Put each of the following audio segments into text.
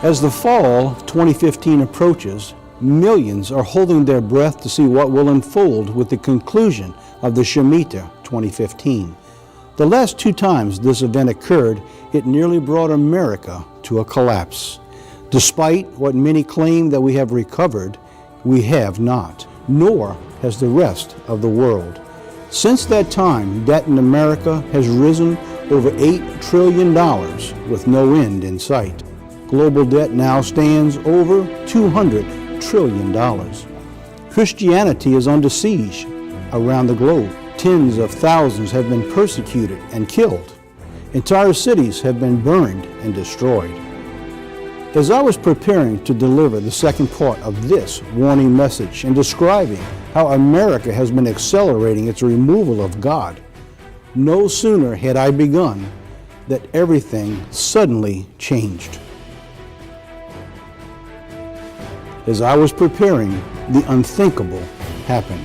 As the fall of 2015 approaches, millions are holding their breath to see what will unfold with the conclusion of the Shemitah 2015. The last two times this event occurred, it nearly brought America to a collapse. Despite what many claim that we have recovered, we have not, nor has the rest of the world. Since that time, debt in America has risen over $8 trillion with no end in sight. Global debt now stands over $200 trillion. Christianity is under siege around the globe. Tens of thousands have been persecuted and killed. Entire cities have been burned and destroyed. As I was preparing to deliver the second part of this warning message and describing how America has been accelerating its removal of God, no sooner had I begun that everything suddenly changed. As I was preparing, the unthinkable happened.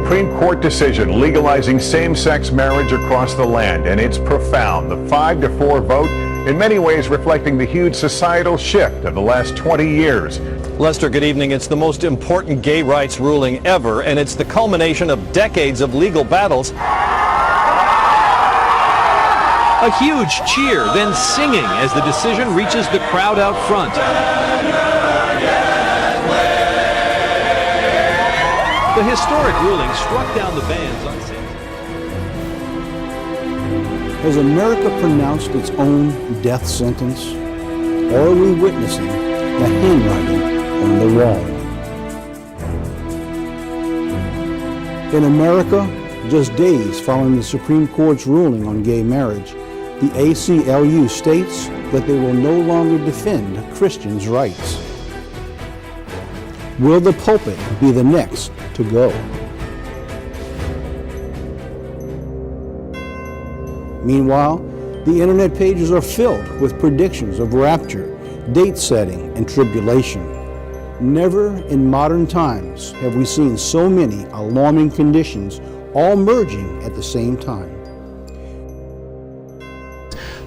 Supreme Court decision legalizing same-sex marriage across the land, and it's profound. The 5-4 vote, in many ways reflecting the huge societal shift of the last 20 years. Lester, good evening. It's the most important gay rights ruling ever, and it's the culmination of decades of legal battles. A huge cheer, then singing as the decision reaches the crowd out front. The historic ruling struck down the bans on same-sex. Has America pronounced its own death sentence, or are we witnessing the handwriting on the wall? In America, just days following the Supreme Court's ruling on gay marriage, the ACLU states that they will no longer defend Christians' rights. Will the pulpit be the next to go? Meanwhile, the internet pages are filled with predictions of rapture, date setting, and tribulation. Never in modern times have we seen so many alarming conditions all merging at the same time.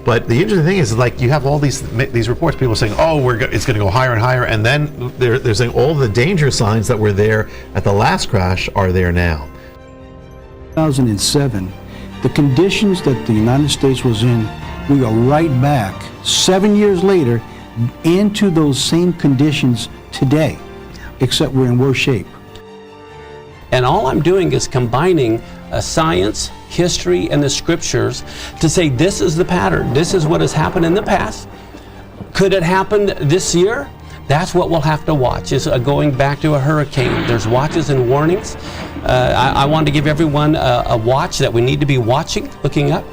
But the interesting thing is, like, you have all these reports, people saying, oh, it's going to go higher and higher, and then they're saying all the danger signs that were there at the last crash are there now. 2007, the conditions that the United States was in, we are right back 7 years later into those same conditions today, except we're in worse shape. And all I'm doing is combining science, history, and the scriptures to say this is the pattern. This is what has happened in the past. Could it happen this year? That's what we'll have to watch, is going back to a hurricane. There's watches and warnings. I want to give everyone a watch that we need to be watching, looking up,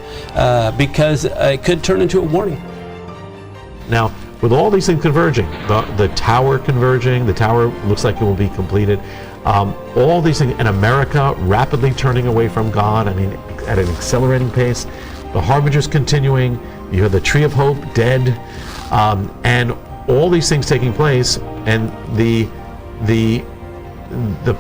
because it could turn into a warning. Now, with all these things converging, the tower converging, the tower looks like it will be completed, all these things in America rapidly turning away from God, I mean, at an accelerating pace, the harbingers continuing, you have the tree of hope dead, and all these things taking place, and the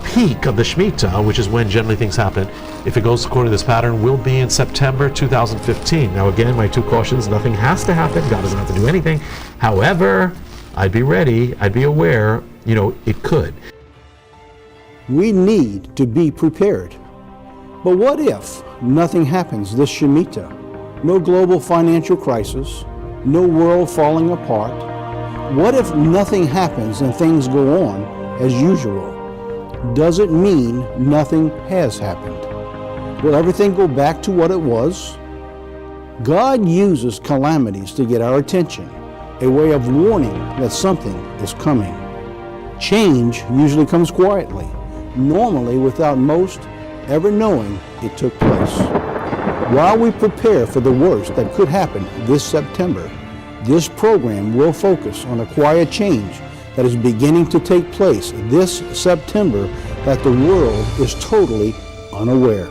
peak of the Shemitah, which is when generally things happen, if it goes according to this pattern, will be in September 2015. Now again, my two cautions, nothing has to happen, God doesn't have to do anything. However, I'd be ready, I'd be aware, it could. We need to be prepared. But what if nothing happens this Shemitah? No global financial crisis, no world falling apart. What if nothing happens and things go on as usual? Does it mean nothing has happened? Will everything go back to what it was? God uses calamities to get our attention, a way of warning that something is coming. Change usually comes quietly, normally without most ever knowing it took place. While we prepare for the worst that could happen this September, this program will focus on a quiet change that is beginning to take place this September that the world is totally unaware.